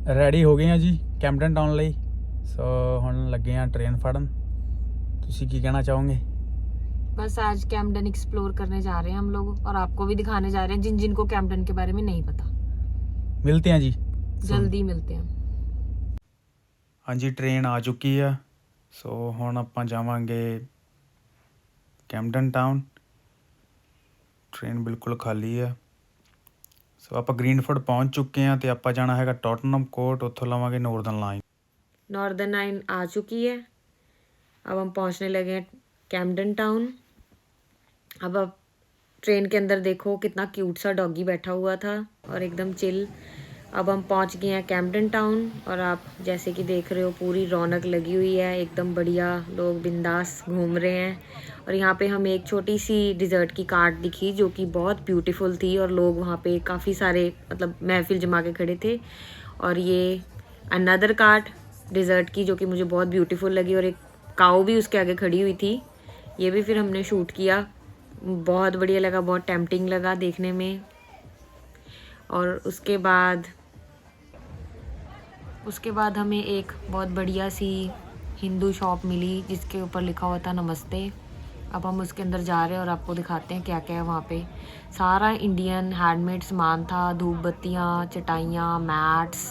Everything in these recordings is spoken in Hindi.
ਰੈਡੀ ਹੋ ਗਏ ਆ ਜੀ ਕੈਂਪਟਨ ਟਾਊਨ ਲਈ। ਸੋ ਹੁਣ ਲੱਗੇ ਆ ट्रेन ਫੜਨ। ਤੁਸੀਂ ਕੀ ਕਹਿਣਾ ਚਾਹੋਗੇ? बस आज कैम्पटन एक्सप्लोर करने जा रहे हैं हम लोग और आपको भी दिखाने जा रहे हैं जिन जिनको कैम्पटन के बारे में नहीं पता। ਮਿਲਤੇ ਆ ਜੀ, जल्दी मिलते हैं। ਹਾਂਜੀ ट्रेन ਆ ਚੁੱਕੀ ਆ। ਸੋ ਹੁਣ ਆਪਾਂ ਜਾਵਾਂਗੇ ਕੈਂਪਟਨ ਟਾਊਨ। ट्रेन ਬਿਲਕੁਲ ਖਾਲੀ ਆ। ਸੋ ਆਪਾਂ ਗ੍ਰੀਨਫੀਲਡ ਪਹੁੰਚ ਚੁੱਕੇ ਆ ਤੇ ਆਪਾਂ ਜਾਣਾ ਹੈਗਾ ਟੋਟਨਹਮ ਕੋਰਟ, ਉੱਥੋਂ ਲਵਾਂਗੇ ਨੌਰਦਰਨ ਲਾਈਨ। नॉर्दर्न लाइन आ चुकी है। अब हम पहुंचने लगे हैं कैम्पटन टाउन। अब आप ट्रेन के अंदर देखो कितना क्यूट सा डॉगी बैठा हुआ था और एकदम चिल। अब हम पहुंच गए हैं कैम्पटन टाउन और आप जैसे कि देख रहे हो पूरी रौनक लगी हुई है, एकदम बढ़िया, लोग बिंदास घूम रहे हैं। और यहाँ पे हमें एक छोटी सी डिज़र्ट की कार्ट दिखी जो कि बहुत ब्यूटीफुल थी और लोग वहाँ पे काफ़ी सारे मतलब महफिल जमा के खड़े थे। और ये अनदर कार्ट डिज़र्ट की जो कि मुझे बहुत ब्यूटीफुल लगी और एक काऊ भी उसके आगे खड़ी हुई थी। ये भी फिर हमने शूट किया, बहुत बढ़िया लगा, बहुत टेम्पटिंग लगा देखने में। और उसके बाद हमें एक बहुत बढ़िया सी हिंदू शॉप मिली जिसके ऊपर लिखा हुआ था नमस्ते। अब हम उसके अंदर जा रहे हैं और आपको दिखाते हैं क्या क्या है वहाँ पे। सारा इंडियन हैंडमेड सामान था, धूप बत्तियाँ, चटाइयाँ, मैट्स,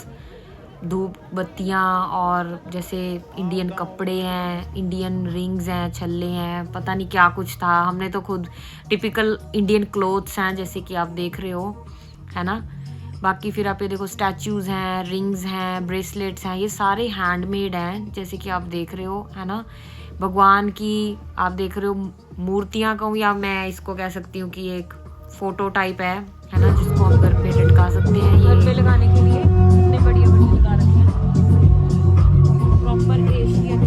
धूप बत्तियाँ और जैसे इंडियन कपड़े हैं, इंडियन रिंग्स हैं, छल्ले हैं, पता नहीं क्या कुछ था। हमने तो खुद टिपिकल इंडियन क्लोथ्स हैं जैसे कि आप देख रहे हो, है ना। बाकी फिर आप ये देखो स्टैचूज़ हैं, रिंग्स हैं, ब्रेसलेट्स हैं, ये सारे हैंडमेड हैं जैसे कि आप देख रहे हो, है ना। भगवान की आप देख रहे हो मूर्तियाँ कहूँ या मैं इसको कह सकती हूँ कि एक फ़ोटो टाइप है ना, जिसको हम घर पे लटका सकते हैं। ये घर पे लगाने के लिए इतने बढ़िया बढ़िया लगा रखे हैं, proper Asian.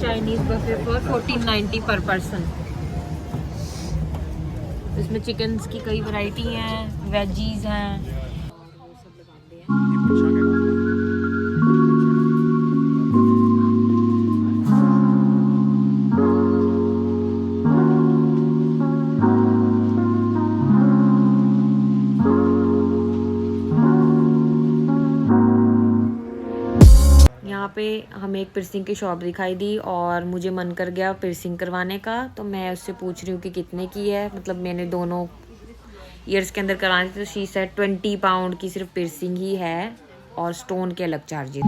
Chinese buffet for 1490 per person. इसमें चिकन्स की कई वैरायटी हैं, वेजीज हैं। यहाँ पे हमें एक पिर्सिंग की शॉप दिखाई दी और मुझे मन कर गया पिर्सिंग करवाने का, तो मैं उससे पूछ रही हूँ कि कितने की है। मतलब मैंने दोनों ईयर्स के अंदर करानी थी तो शी सेड 20 पाउंड की सिर्फ पिर्सिंग ही है और स्टोन के अलग चार्जेस।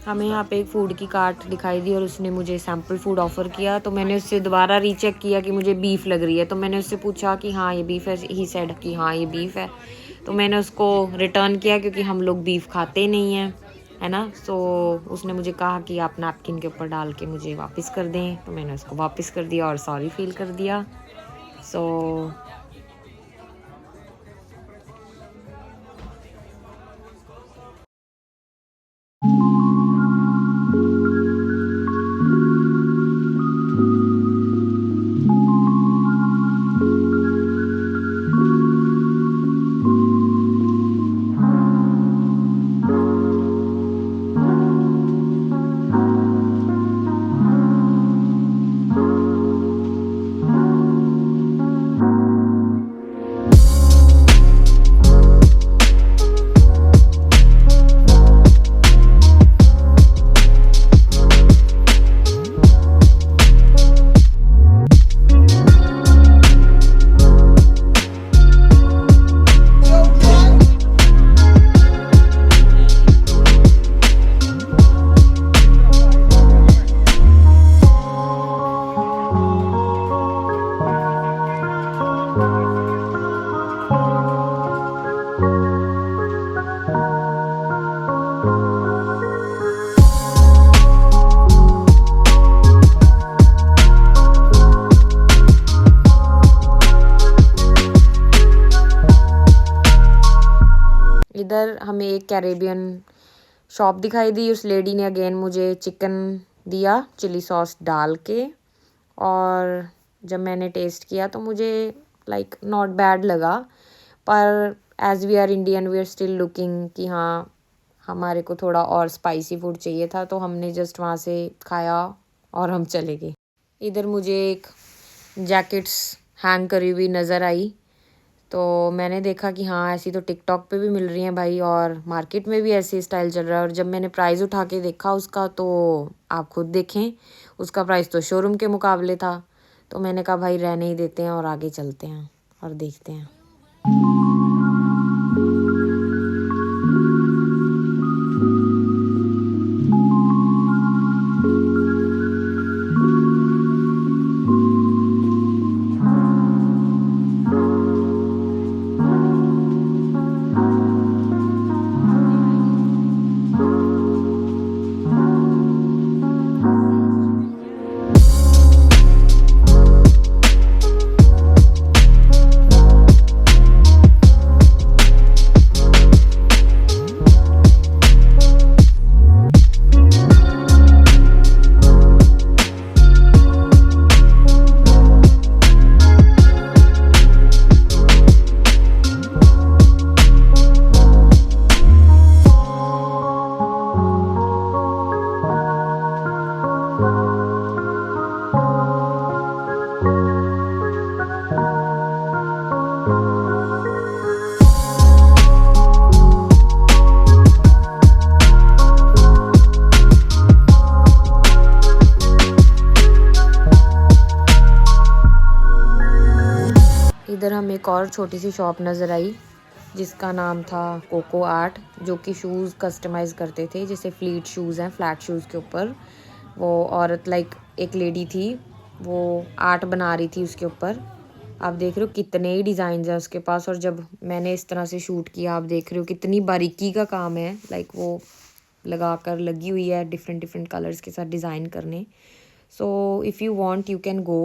हमें यहाँ पे एक फ़ूड की कार्ट दिखाई दी और उसने मुझे सैम्पल फ़ूड ऑफ़र किया, तो मैंने उससे दोबारा रीचेक किया कि मुझे बीफ लग रही है। तो मैंने उससे पूछा कि हाँ ये बीफ है, ही सेड कि हाँ ये बीफ है। तो मैंने उसको रिटर्न किया क्योंकि हम लोग बीफ खाते नहीं हैं, है ना। सो उसने मुझे कहा कि आप नैपकिन के ऊपर डाल के मुझे वापस कर दें, तो मैंने उसको वापस कर दिया और सॉरी फील कर दिया। सो इधर हमें एक कैरेबियन शॉप दिखाई दी। उस लेडी ने अगेन मुझे चिकन दिया चिली सॉस डाल के, और जब मैंने टेस्ट किया तो मुझे लाइक नॉट बैड लगा, पर as we are Indian we are still looking कि हाँ हमारे को थोड़ा और स्पाइसी फूड चाहिए था, तो हमने जस्ट वहाँ से खाया और हम चले गए। इधर मुझे एक जैकेट्स हैंग करी हुई नज़र आई, तो मैंने देखा कि हाँ ऐसी तो टिकटॉक पे भी मिल रही हैं भाई, और मार्केट में भी ऐसे स्टाइल चल रहा है। और जब मैंने प्राइस उठा के देखा उसका, तो आप खुद देखें उसका प्राइस तो शोरूम के मुकाबले था। तो मैंने कहा भाई रहने ही देते हैं और आगे चलते हैं और देखते हैं। इधर हमें एक और छोटी सी शॉप नज़र आई जिसका नाम था कोको आर्ट, जो कि शूज़ कस्टमाइज़ करते थे, जैसे फ्लीट शूज़ हैं फ्लैट शूज़ के ऊपर। वो औरत लाइक एक लेडी थी, वो आर्ट बना रही थी उसके ऊपर। आप देख रहे हो कितने ही डिज़ाइन हैं उसके पास, और जब मैंने इस तरह से शूट किया आप देख रहे हो कितनी बारीकी का काम है। लाइक वो लगा कर लगी हुई है डिफरेंट डिफरेंट कलर्स के साथ डिज़ाइन करने। So if you want you can go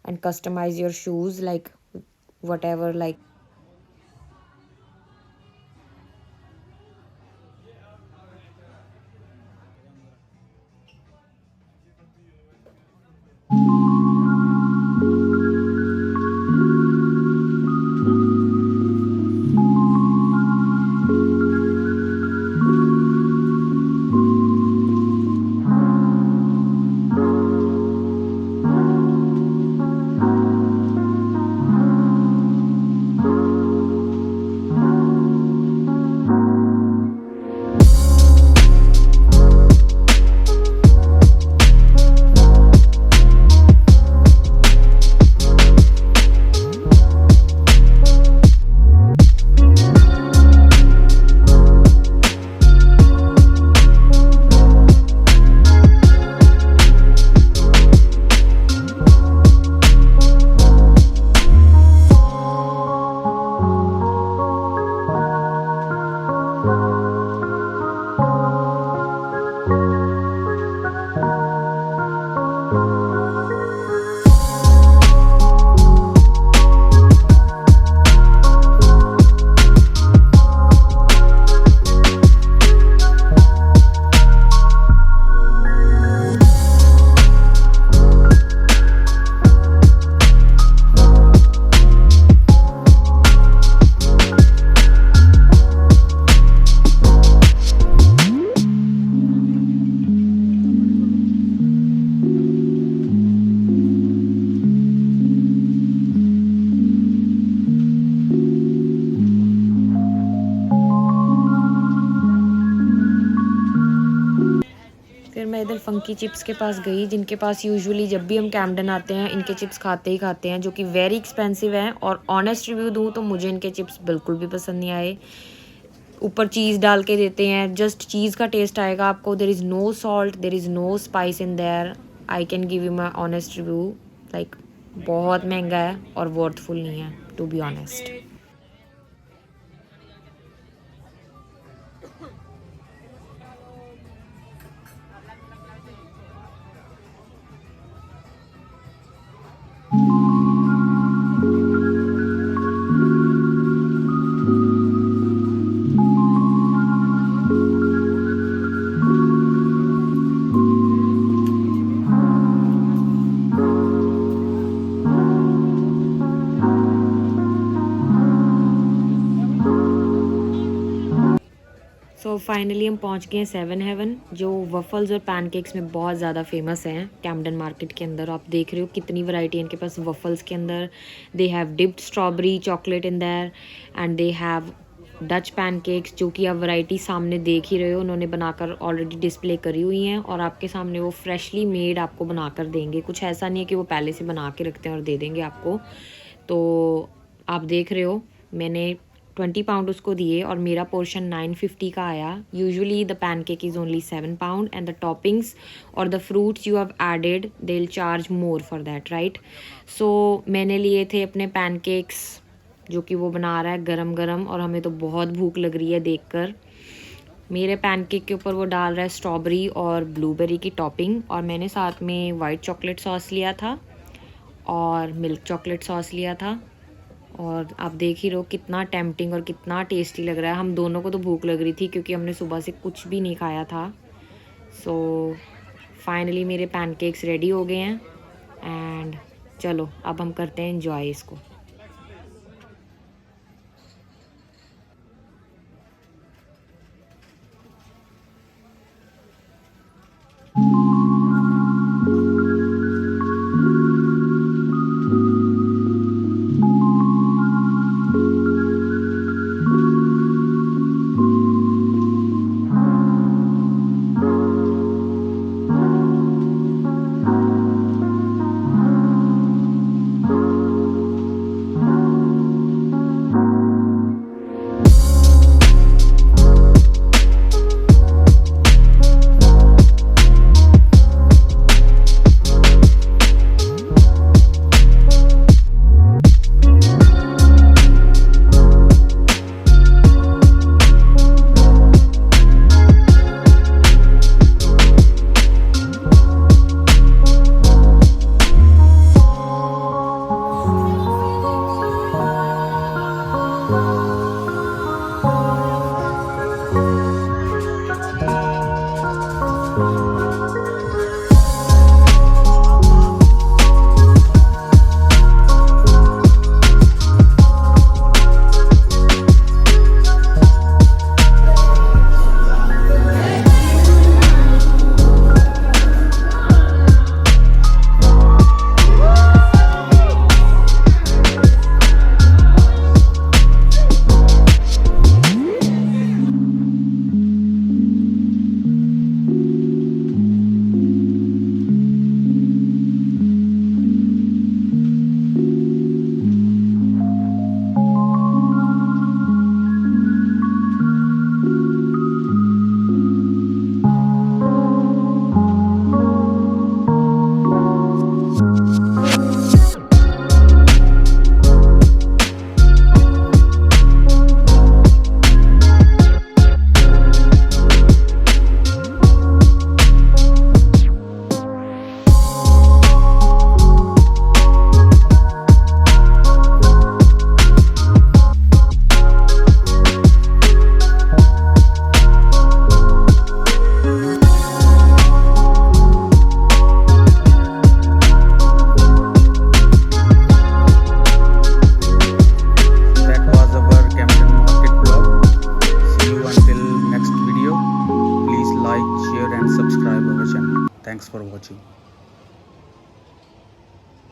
and customise your shoes like whatever like की चिप्स के पास गई, जिनके पास यूजुअली जब भी हम कैम्पटन आते हैं इनके चिप्स खाते ही खाते हैं, जो कि वेरी एक्सपेंसिव हैं। और ऑनेस्ट रिव्यू दूँ तो मुझे इनके चिप्स बिल्कुल भी पसंद नहीं आए। ऊपर चीज़ डाल के देते हैं, जस्ट चीज़ का टेस्ट आएगा आपको। There is no salt, there is no spice in there. I can give you my honest review, like बहुत महंगा है और वर्थफुल नहीं है, to be honest. So finally हम पहुंच गए हैं 7 हेवन, जो वफ़ल्स और पैनकेक्स में बहुत ज़्यादा फेमस हैं कैम्पटन मार्केट के अंदर। आप देख रहे हो कितनी वैरायटी है इनके पास वफ़ल्स के अंदर। They have dipped strawberry chocolate in their and they have Dutch pancakes, जो कि आप वैरायटी सामने देख ही रहे हो। उन्होंने बनाकर ऑलरेडी डिस्प्ले करी हुई हैं और आपके सामने वो फ्रेशली मेड आपको बनाकर देंगे। कुछ ऐसा नहीं है कि वो पहले से बना के रखते हैं और दे देंगे आपको। तो आप देख रहे हो मैंने 20 पाउंड उसको दिए और मेरा पोर्शन 950 का आया। Usually the pancake is only 7 pound and the toppings और the fruits you have added they will charge more for that, right. So मैंने लिए थे अपने पैनकेक्स, जो कि वो बना रहा है गरम गरम, और हमें तो बहुत भूख लग रही है देखकर। मेरे पैनकेक के ऊपर वो डाल रहा है स्ट्रॉबेरी और ब्लूबेरी की टॉपिंग, और मैंने साथ में वाइट चॉकलेट सॉस लिया था और मिल्क चॉकलेट सॉस लिया था। और आप देख ही रहो कितना टेम्पटिंग और कितना टेस्टी लग रहा है। हम दोनों को तो भूख लग रही थी क्योंकि हमने सुबह से कुछ भी नहीं खाया था। सो फाइनली मेरे पैनकेक्स रेडी हो गए हैं एंड चलो अब हम करते हैं एंजॉय इसको। subscribe our channel. Thanks for watching.